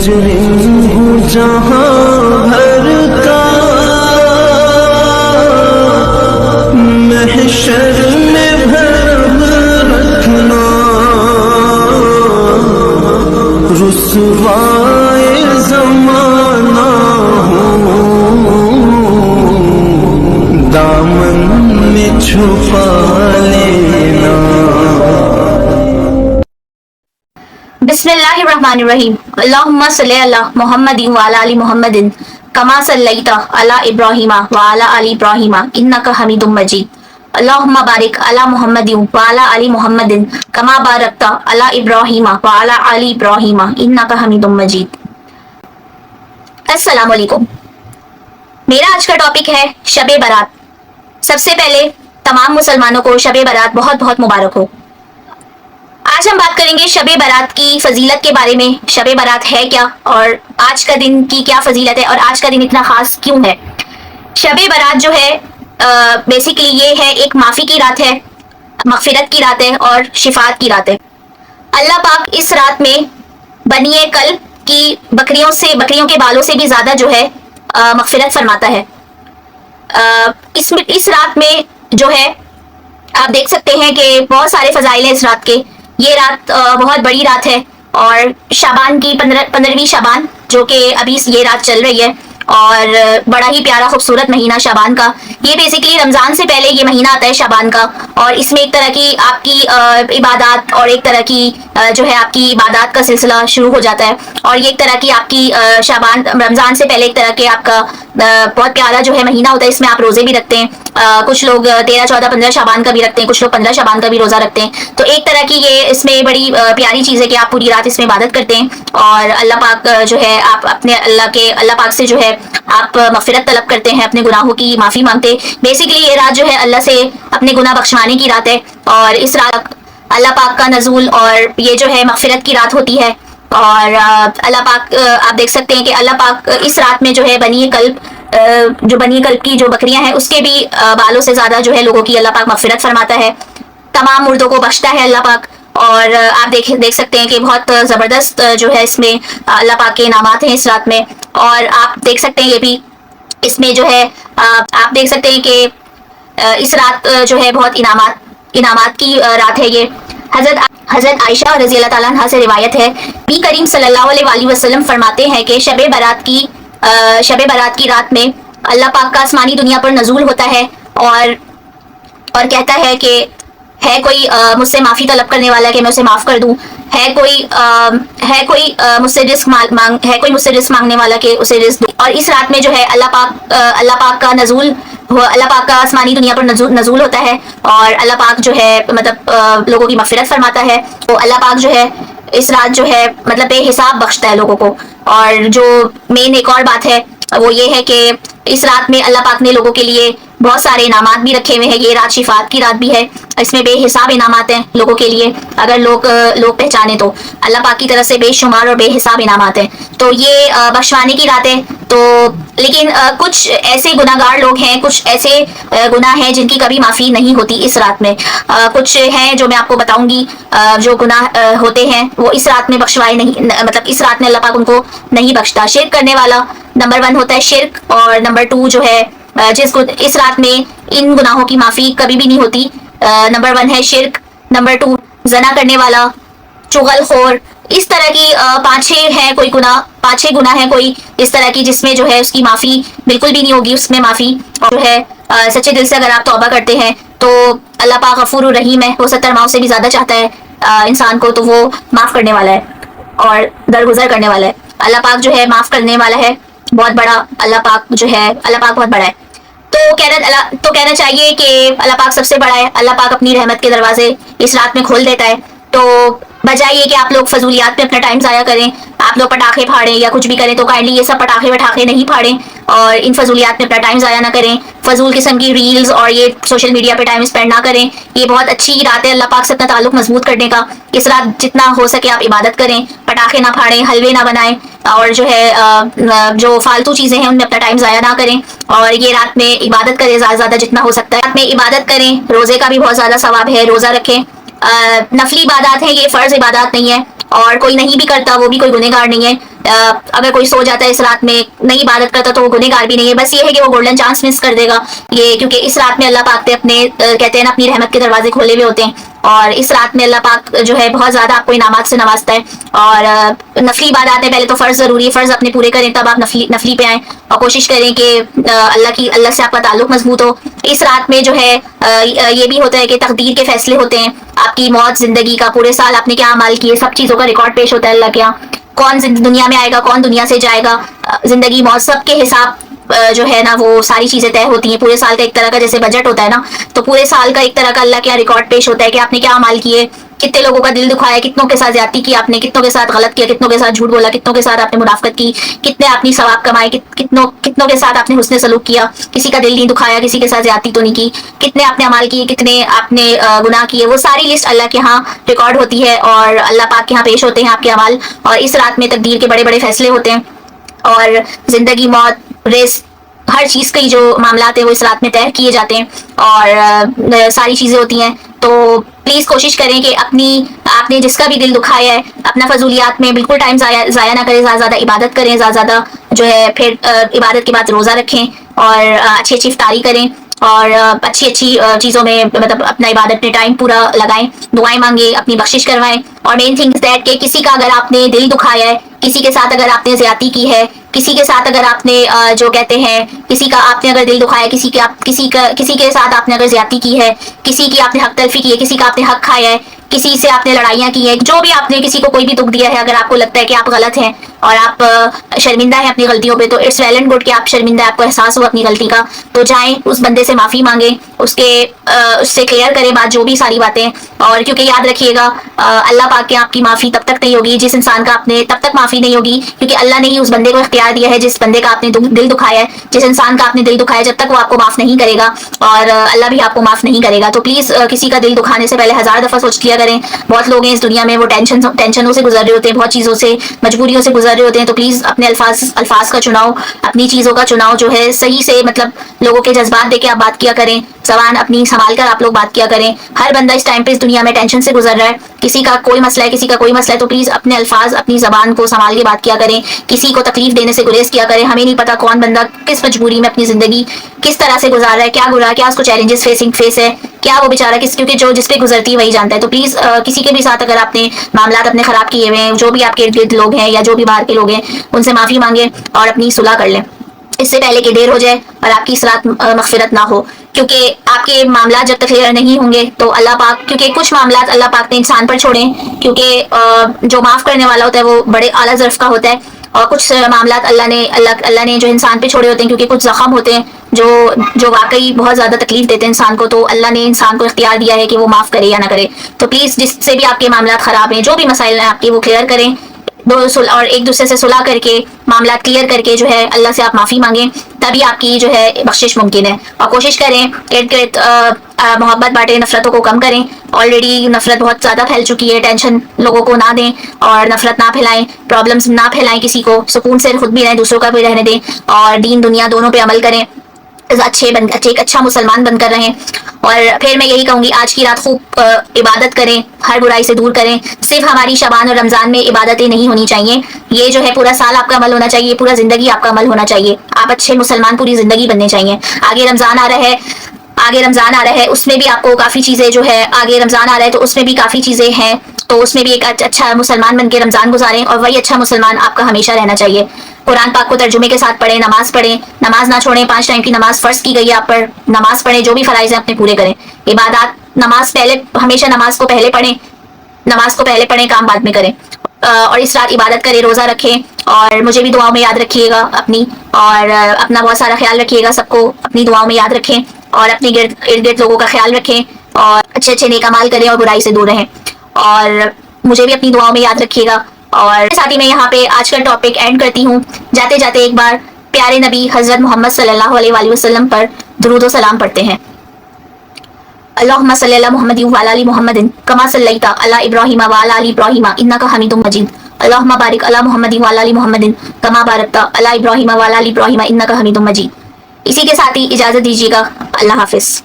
مجرم ہوں جہاں بھر کا، محشر میں بھر رکھنا، رسوائے زمانہ ہوں، دامن میں چھپا لینا۔ بسم اللہ الرحمن الرحیم۔ اللہم صلی علی محمد وعلی آل محمد کما صلیت علی ابراہیم وعلی آل ابراہیم انک حمید مجید۔ اللہم بارک علی محمد وعلی آل محمد کما بارکت علی ابراہیم وعلی آل ابراہیم انک حمید مجید۔ السلام علیکم۔ میرا آج کا ٹاپک ہے شب برات۔ سب سے پہلے تمام مسلمانوں کو شب برات بہت بہت مبارک ہو۔ آج ہم بات کریں گے شب برات کی فضیلت کے بارے میں۔ شب برات ہے کیا اور آج کا دن کی کیا فضیلت ہے اور آج کا دن اتنا خاص کیوں ہے۔ شب برات جو ہے بیسیکلی یہ ہے ایک معافی کی رات ہے، مغفرت کی رات ہے اور شفاعت کی رات ہے۔ اللہ پاک اس رات میں بنی کلب کی بکریوں کے بالوں سے بھی زیادہ جو ہے مغفرت فرماتا ہے۔ اس رات میں جو ہے آپ دیکھ سکتے ہیں کہ بہت سارے فضائل ہیں اس رات کے۔ یہ رات بہت بڑی رات ہے اور شعبان کی 15ویں شعبان جو کہ ابھی یہ رات چل رہی ہے، اور بڑا ہی پیارا خوبصورت مہینہ شعبان کا۔ یہ بیسیکلی رمضان سے پہلے یہ مہینہ آتا ہے شعبان کا، اور اس میں ایک طرح کی آپ کی عبادات اور ایک طرح کی جو ہے آپ کی عبادات کا سلسلہ شروع ہو جاتا ہے، اور یہ ایک طرح کی آپ کی شعبان رمضان سے پہلے ایک طرح کے آپ کا بہت پیارا جو ہے مہینہ ہوتا ہے۔ اس میں آپ روزے بھی رکھتے ہیں، کچھ لوگ 13، 14، 15 شعبان کا بھی رکھتے ہیں، کچھ لوگ 15 شعبان کا بھی روزہ رکھتے ہیں۔ تو ایک طرح کی یہ اس میں بڑی پیاری چیز ہے کہ آپ پوری رات اس میں عبادت کرتے ہیں، اور اللہ پاک جو ہے آپ اپنے اللہ پاک سے جو ہے آپ مغفرت طلب کرتے ہیں، اپنے گناہوں کی معافی مانگتے ہیں۔ بیسیکلی یہ رات جو ہے اللہ سے اپنے گناہ بخشوانے کی رات ہے، اور اس رات اللہ پاک کا نزول اور یہ جو ہے مغفرت کی رات ہوتی ہے۔ اور اللہ پاک آپ دیکھ سکتے ہیں کہ اللہ پاک اس رات میں جو ہے بنی کلب کی جو بکریاں ہیں اس کے بھی بالوں سے زیادہ جو ہے لوگوں کی اللہ پاک مغفرت فرماتا ہے، تمام مردوں کو بخشتا ہے اللہ پاک۔ اور آپ دیکھ سکتے ہیں کہ بہت زبردست جو ہے اس میں اللہ پاک کے انعامات ہیں اس رات میں۔ اور آپ دیکھ سکتے ہیں یہ بھی اس میں جو ہے آپ دیکھ سکتے ہیں کہ اس رات جو ہے بہت انعامات کی رات ہے یہ۔ حضرت عائشہ رضی اللہ تعالیٰ عنہ سے روایت ہے، نبی کریم صلی اللہ علیہ وآلہ وسلم فرماتے ہیں کہ شب برات کی رات میں اللہ پاک کا آسمانی دنیا پر نزول ہوتا ہے اور کہتا ہے کہ ہے کوئی مجھ سے معافی طلب کرنے والا کہ میں اسے معاف کر دوں، ہے کوئی مجھ سے رزق مانگنے والا کہ اسے رزق دوں۔ اور اس رات میں جو ہے اللہ پاک کا آسمانی دنیا پر نزول ہوتا ہے، اور اللہ پاک جو ہے مطلب لوگوں کی مغفرت فرماتا ہے۔ تو اللہ پاک جو ہے اس رات جو ہے مطلب بے حساب بخشتا ہے لوگوں کو۔ اور جو مین ایک اور بات ہے وہ یہ ہے کہ اس رات میں اللہ پاک نے لوگوں کے لیے بہت سارے انعامات بھی رکھے ہوئے ہیں۔ یہ رات شفاعت کی رات بھی ہے، اس میں بے حساب انعامات ہیں لوگوں کے لیے، اگر لوگ پہچانے تو اللہ پاک کی طرف سے بے شمار اور بے حساب انعامات ہیں۔ تو یہ بخشوانے کی رات ہے۔ تو لیکن کچھ ایسے گناہگار لوگ ہیں، کچھ ایسے گناہ ہیں جن کی کبھی معافی نہیں ہوتی اس رات میں۔ کچھ ہیں جو میں آپ کو بتاؤں گی، جو گناہ ہوتے ہیں وہ اس رات میں بخشوائے نہیں، مطلب اس رات میں اللہ پاک ان کو نہیں بخشتا۔ شرک کرنے والا نمبر 1 ہوتا ہے شرک، اور نمبر 2 جو ہے اس رات میں ان گناہوں کی معافی کبھی بھی نہیں ہوتی۔ نمبر 1 ہے شرک، نمبر 2 زنا کرنے والا، چغل خور، اس طرح کی 5-6 گناہ ہیں کوئی اس طرح کی جس میں جو ہے اس کی معافی بالکل بھی نہیں ہوگی۔ اس میں معافی اور جو ہے سچے دل سے اگر آپ توبہ کرتے ہیں تو اللہ پاک غفور الرحیم ہے، وہ 70 ماؤں سے بھی زیادہ چاہتا ہے انسان کو، تو وہ معاف کرنے والا ہے اور درگزر کرنے والا ہے۔ اللہ پاک جو ہے معاف کرنے والا ہے، بہت بڑا اللہ پاک بہت بڑا ہے۔ تو کہنا چاہیے کہ اللہ پاک سب سے بڑا ہے۔ اللہ پاک اپنی رحمت کے دروازے اس رات میں کھول دیتا ہے۔ تو بجائے یہ کہ آپ لوگ فضولیات میں اپنا ٹائم ضائع کریں، آپ لوگ پٹاخے پھاڑیں یا کچھ بھی کریں، تو کائنڈلی یہ سب پٹاخے نہیں پھاڑیں اور ان فضولیات میں اپنا ٹائم ضائع نہ کریں۔ فضول قسم کی ریلز اور یہ سوشل میڈیا پہ ٹائم اسپینڈ نہ کریں۔ یہ بہت اچھی رات ہے اللہ پاک سے اپنا تعلق مضبوط کرنے کا۔ اس رات جتنا ہو سکے آپ عبادت کریں، پٹاخے نہ پھاڑیں، حلوے نہ بنائیں، اور جو ہے جو فالتو چیزیں ہیں ان میں اپنا ٹائم ضائع نہ کریں، اور یہ رات میں عبادت کریں زیادہ سے زیادہ جتنا ہو سکتا ہے۔ رات میں عبادت کریں، روزے کا بھی بہت زیادہ ثواب ہے، روزہ رکھیں، نفلی عبادات ہیں، یہ فرض عبادات نہیں ہے، اور کوئی نہیں بھی کرتا وہ بھی کوئی گنہگار نہیں ہے. اگر کوئی سو جاتا ہے اس رات میں نہیں عبادت کرتا تو وہ گنہگار بھی نہیں ہے. بس یہ ہے کہ وہ گولڈن چانس مس کر دے گا یہ، کیونکہ اس رات میں اللہ پاک نے اپنے کہتے ہیں نا اپنی رحمت کے دروازے کھولے ہوئے ہوتے ہیں، اور اس رات میں اللہ پاک جو ہے بہت زیادہ آپ کو انعامات سے نوازتا ہے. اور نفلی عبادات ہیں، پہلے تو فرض ضروری ہے، فرض اپنے پورے کریں تب آپ نفلی پہ آئیں، اور کوشش کریں کہ اللہ سے آپ کا تعلق مضبوط ہو. اس رات میں جو ہے یہ بھی ہوتا ہے کہ تقدیر کے فیصلے ہوتے ہیں، آپ کی موت، زندگی کا، پورے سال آپ نے کیا اعمال کیے، سب چیزوں کا ریکارڈ پیش ہوتا ہے اللہ کے یہاں. کون دنیا میں آئے گا، کون دنیا سے جائے گا، زندگی موت سب کے حساب جو ہے نا وہ ساری چیزیں طے ہوتی ہیں. پورے سال کا ایک طرح کا جیسے بجٹ ہوتا ہے نا، تو پورے سال کا ایک طرح کا اللہ کے یہاں ریکارڈ پیش ہوتا ہے کہ آپ نے کیا اعمال کیے، کتنے لوگوں کا دل دکھایا، کتنوں کے ساتھ زیادتی کی آپ نے، کتنوں کے ساتھ غلط کیا، کتنوں کے ساتھ جھوٹ بولا، کتنوں کے ساتھ آپ نے منافقت کی، کتنے آپ نے ثواب کمائے، کتنوں کے ساتھ آپ نے حسن سلوک کیا، کسی کا دل نہیں دکھایا، کسی کے ساتھ زیادتی تو نہیں کی، کتنے آپ نے اعمال کیے، کتنے آپ نے گناہ کیے. وہ ساری لسٹ اللہ کے ہاں ریکارڈ ہوتی ہے اور اللہ پاک کے ہاں پیش ہوتے ہیں آپ کے اعمال. اور اس رات میں تقدیر کے بڑے بڑے فیصلے ہوتے ہیں، اور زندگی، موت، رزق، ہر چیز کے جو معاملات ہیں وہ اس رات میں طے کیے جاتے ہیں، اور ساری چیزیں ہوتی ہیں. تو پلیز کوشش کریں کہ آپ نے جس کا بھی دل دکھایا ہے اپنا فضولیات میں بالکل ٹائم ضائع نہ کریں، زیادہ زیادہ عبادت کریں، زیادہ زیادہ جو ہے پھر عبادت کے بعد روزہ رکھیں، اور اچھی اچھی افطاری کریں، اور اچھی چیزوں میں مطلب اپنا عبادت میں ٹائم پورا لگائیں، دعائیں مانگیں، اپنی بخشش کروائیں. اور مین تھنگ از دیٹ کہ کسی کا اگر آپ نے دل دکھایا ہے، کسی کے ساتھ اگر آپ نے زیادتی کی ہے، کسی کے ساتھ اگر آپ نے جو کہتے ہیں کسی کا آپ نے اگر دل دکھایا، کسی کے ساتھ آپ نے اگر زیادتی کی ہے، کسی کی آپ نے حق تلفی کی ہے، کسی کا آپ نے حق کھایا ہے، کسی سے آپ نے لڑائیاں کی ہیں، جو بھی آپ نے کسی کو کوئی بھی دکھ دیا ہے، اگر آپ کو لگتا ہے کہ آپ غلط ہیں اور آپ شرمندہ ہیں اپنی غلطیوں پہ، تو اٹس ویل اینڈ گڈ کہ آپ شرمندہ، آپ کو احساس ہو اپنی غلطی کا، تو جائیں اس بندے سے معافی مانگیں، اس سے کلیئر کریں بات، جو بھی ساری باتیں. اور کیونکہ یاد رکھیے گا اللہ پاک کے آپ کی معافی تب تک نہیں ہوگی جس انسان کا آپ نے، تب تک معافی نہیں ہوگی کیونکہ اللہ نے ہی اس بندے کو اختیار دیا ہے جس بندے کا آپ نے دل دکھایا ہے، جس انسان کا آپ نے دل دکھایا، جب تک وہ آپ کو معاف نہیں کرے گا اور اللہ بھی آپ کو معاف نہیں کرے گا. تو پلیز کسی کا دل دکھانے سے پہلے 1000 دفعہ سوچ لیا کریں. بہت لوگ ہیں اس دنیا میں وہ ٹینشنوں سے گزر رہے ہوتے ہیں، بہت چیزوں سے، مجبوریوں سے گزر رہے ہوتے ہیں. تو پلیز اپنے الفاظ کا چناؤ، اپنی چیزوں کا چناؤ جو ہے صحیح سے، مطلب لوگوں کے جذبات دے کے آپ بات کیا کریں، زبان اپنی سنبھال کر آپ لوگ بات کیا کریں. ہر بندہ اس ٹائم پہ اس دنیا میں ٹینشن سے گزر رہا ہے، کسی کا کوئی مسئلہ ہے، کسی کا کوئی مسئلہ ہے، تو پلیز اپنے الفاظ، اپنی زبان کو سنبھال کے بات کیا کریں، کسی کو تکلیف دینے سے گریز کیا کریں. ہمیں نہیں پتا کون بندہ کس مجبوری میں اپنی زندگی کس طرح سے گزار رہا ہے، کیا اس کو چیلنجز فیس ہے، کیا وہ بیچارہ کیونکہ جو جس پہ گزرتی ہے وہی جانتا ہے. تو پلیز کسی کے بھی ساتھ اگر آپ نے معاملات اپنے خراب کیے ہوئے ہیں، جو بھی آپ کے ارد گرد لوگ ہیں یا جو بھی باہر کے لوگ ہیں، ان سے معافی مانگیں اور اپنی صلح کر لیں اس سے پہلے کہ دیر ہو جائے اور آپ کی اس رات مغفرت نہ ہو. کیونکہ آپ کے معاملات جب تک کلیئر نہیں ہوں گے تو اللہ پاک، کیونکہ کچھ معاملات اللہ پاک نے انسان پر چھوڑے ہیں، کیونکہ جو معاف کرنے والا ہوتا ہے وہ بڑے اعلیٰ ظرف کا ہوتا ہے، اور کچھ معاملات اللہ نے جو انسان پہ چھوڑے ہوتے ہیں، کیونکہ کچھ زخم ہوتے ہیں جو واقعی بہت زیادہ تکلیف دیتے ہیں انسان کو، تو اللہ نے انسان کو اختیار دیا ہے کہ وہ معاف کرے یا نہ کرے. تو پلیز جس سے بھی آپ کے معاملات خراب ہیں، جو بھی مسائل ہیں آپ کے، وہ کلیئر کریں، اور ایک دوسرے سے صلح کر کے معاملات کلیئر کر کے جو ہے اللہ سے آپ معافی مانگیں، تبھی آپ کی جو ہے بخشش ممکن ہے. اور کوشش کریں ارد گرد محبت بانٹیں، نفرتوں کو کم کریں. آلریڈی نفرت بہت زیادہ پھیل چکی ہے، ٹینشن لوگوں کو نہ دیں اور نفرت نہ پھیلائیں، پرابلمس نہ پھیلائیں کسی کو، سکون سے خود بھی رہیں، دوسروں کا بھی رہنے دیں، اور دین دنیا دونوں پہ عمل کریں، ایک اچھا مسلمان بن کر رہیں. اور پھر میں یہی کہوں گی آج کی رات خوب عبادت کریں، ہر برائی سے دور کریں. صرف ہماری شعبان اور رمضان میں عبادتیں نہیں ہونی چاہیے، یہ جو ہے پورا سال آپ کا عمل ہونا چاہیے، پورا زندگی آپ کا عمل ہونا چاہیے. آپ اچھے مسلمان پوری زندگی بننے چاہیے. آگے رمضان آ رہا ہے اس میں بھی آپ کو کافی چیزیں جو ہے، آگے رمضان آ رہا ہے تو اس میں بھی کافی چیزیں ہیں، تو اس میں بھی ایک اچھا مسلمان بن کے رمضان گزاریں، اور وہی اچھا مسلمان آپ کا ہمیشہ رہنا چاہیے. قرآن پاک کو ترجمے کے ساتھ پڑھیں، نماز پڑھیں، نماز نہ چھوڑیں، 5 ٹائم کی نماز فرض کی گئی ہے آپ پر، نماز پڑھیں، جو بھی فرائض ہیں اپنے پورے کریں. عبادات، نماز پہلے، ہمیشہ نماز کو پہلے پڑھیں، کام بعد میں کریں. اور اس رات عبادت کریں، روزہ رکھیں، اور مجھے بھی دعاؤں میں یاد رکھیے گا اپنی، اور اپنا بہت سارا خیال رکھیے گا، سب کو اپنی دعاؤں میں یاد رکھیں، اور اپنے ارد گرد لوگوں کا خیال رکھیں، اور اچھے نیک اعمال کریں اور برائی سے دور رہیں. اور مجھے بھی اپنی دعاؤں میں یاد رکھیے گا. اور ساتھ ہی میں یہاں پہ آج کا ٹاپک اینڈ کرتی ہوں. جاتے جاتے ایک بار پیارے نبی حضرت محمد صلی اللہ علیہ وآلہ وسلم پر درود و سلام پڑھتے ہیں. اللہم صلی علی محمد وعلی آل محمد کما صلیت علی ابراہیم وعلی آل ابراہیم انک حمید مجید. اللہم بارک علی محمد وعلی آل محمد کما بارکت علی ابراہیم وعلی آل ابراہیم انک حمید مجید. اسی کے ساتھ ہی اجازت دیجیے گا. اللہ حافظ.